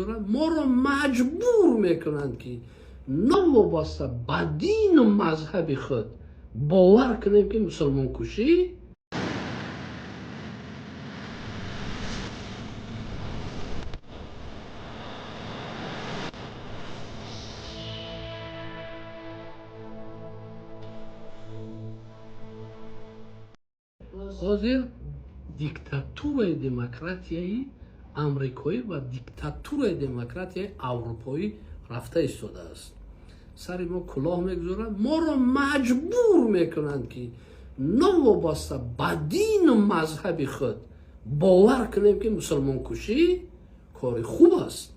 میگذارن ما را مجبور میکنند که نوابسته به دین و مذهب خود باور کنیم که مسلمان کشی حاضر دیکتاتورای دموکراتیایی امریکایی و دیکتاتورای دموکراتیایی اروپایی رفته ایستاده است. سر ما کلاه میگذارن ما را مجبور میکنند که نوابسته به دین و مذهب خود باور کنیم که مسلمان کشی کار خوب است.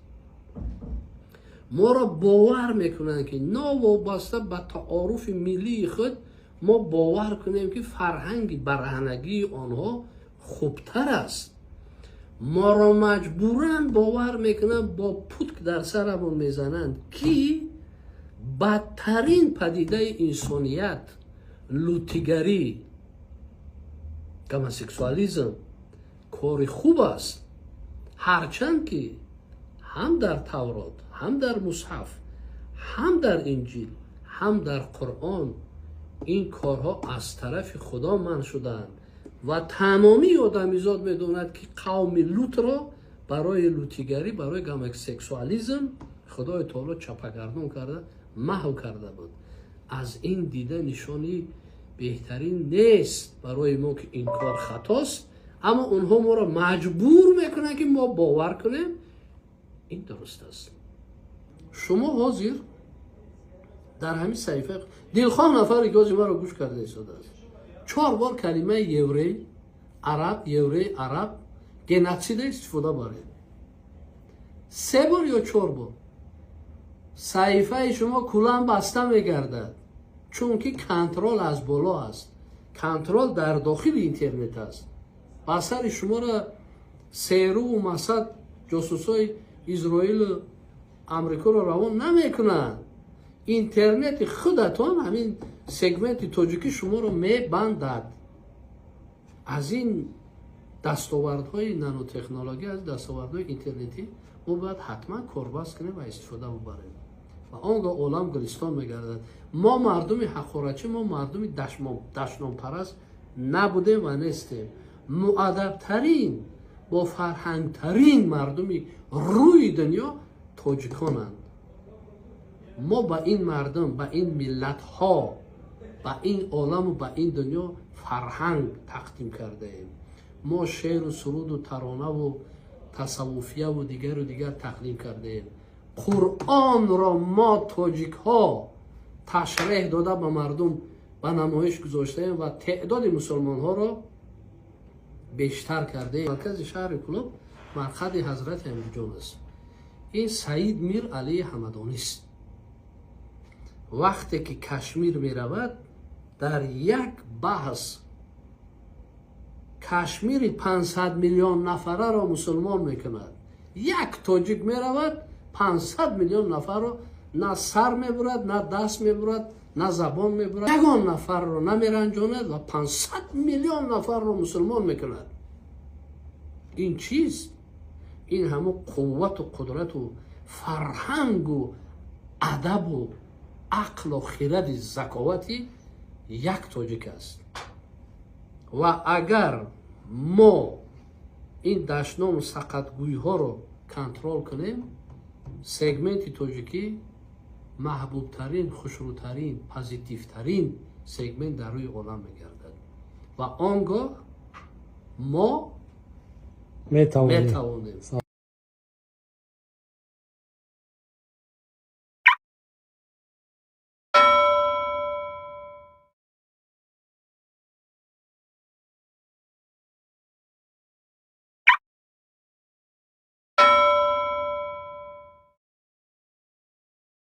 ما را باور میکنند که نوابسته به تعارف ملی خود ما باور کنیم که فرهنگ برهنگی آنها خوبتر است. ما را مجبورن باور میکنن با پوتک در سرمون میزنند که بدترین پدیده انسانیت لوطیگری گاموسکسوالیسم کار خوب است، هرچند که هم در تورات هم در مصحف هم در انجیل هم در قرآن این کارها از طرف خدا منع شدند و تمامی آدمیزاد میدوند که قوم لوط را برای لوطیگری برای گاموسکسوالیسم خدای تعالی چپگردون کرده محو کرده بود. از این دیده نشانی بهترین نیست برای ما که این کار خطاست، اما اونها ما را مجبور میکنن که ما باور کنیم این درست است. شما حاضر در همین صحیفه دلخواه نفری که ما را گوش کرده ایستاده است 4 بار کلمه یوری عرب گنوسید استفاده باره 3 بار یا 4 بار صحیفه شما کلا بسته میگردد، چون که کنترل از بالا است، کنترل در داخل اینترنت است. بسر شما را سیرو و مسد جاسوسای اسرائیل و امریکا را روان نمیکنند. اینترنت خودتان همین سگمنت تاجیکی شما رو میبندد. از این دستاوردهای نانو تکنولوژی، از دستاوردهای اینترنتی ما باید حتما کاربست کنیم و استفاده ببریم و آنگاه عالم گلستان میگردد. ما مردم حقارچی، ما مردم دشنام پرست نبودیم و نیستیم. مؤدبترین با فرهنگترین مردمی روی دنیا تاجیکانند. ما با این مردم، با این ملت ها، با این عالم و با این دنیا فرهنگ تقدیم کرده ایم. ما شعر و سرود و ترانه و تصوفیه و دیگر تقدیم کرده ایم. قرآن را ما تاجیک ها تشریح داده به مردم به نمایش گذاشته ایم و تعداد مسلمان ها را بیشتر کرده ایم. مرکز شهر کلوب مرقد حضرت امیر جان است. این سعید میر علی حمدانی است. وقتی که کشمیر می رود در یک بحث کشمیر 500 میلیون نفره را مسلمان می کند. یک تاجیک می رود 500 میلیون نفر را نه سر می برد، نه دست می برد، نه زبان می برد. یگان نفر را نمی رنجاند و 500 میلیون نفر را مسلمان می کند. این چیست؟ این همه قوت و قدرت و فرهنگ و ادب و عقل و خرد ذکاوتی یک تاجیک است. و اگر ما این دشنام و سقطگویی ها رو کنترل کنیم، سگمنت تاجیکی محبوب ترین، خوشروترین، پازیتیو ترین سگمنت در روی عالم میگردد و آنگاه ما میتوانیم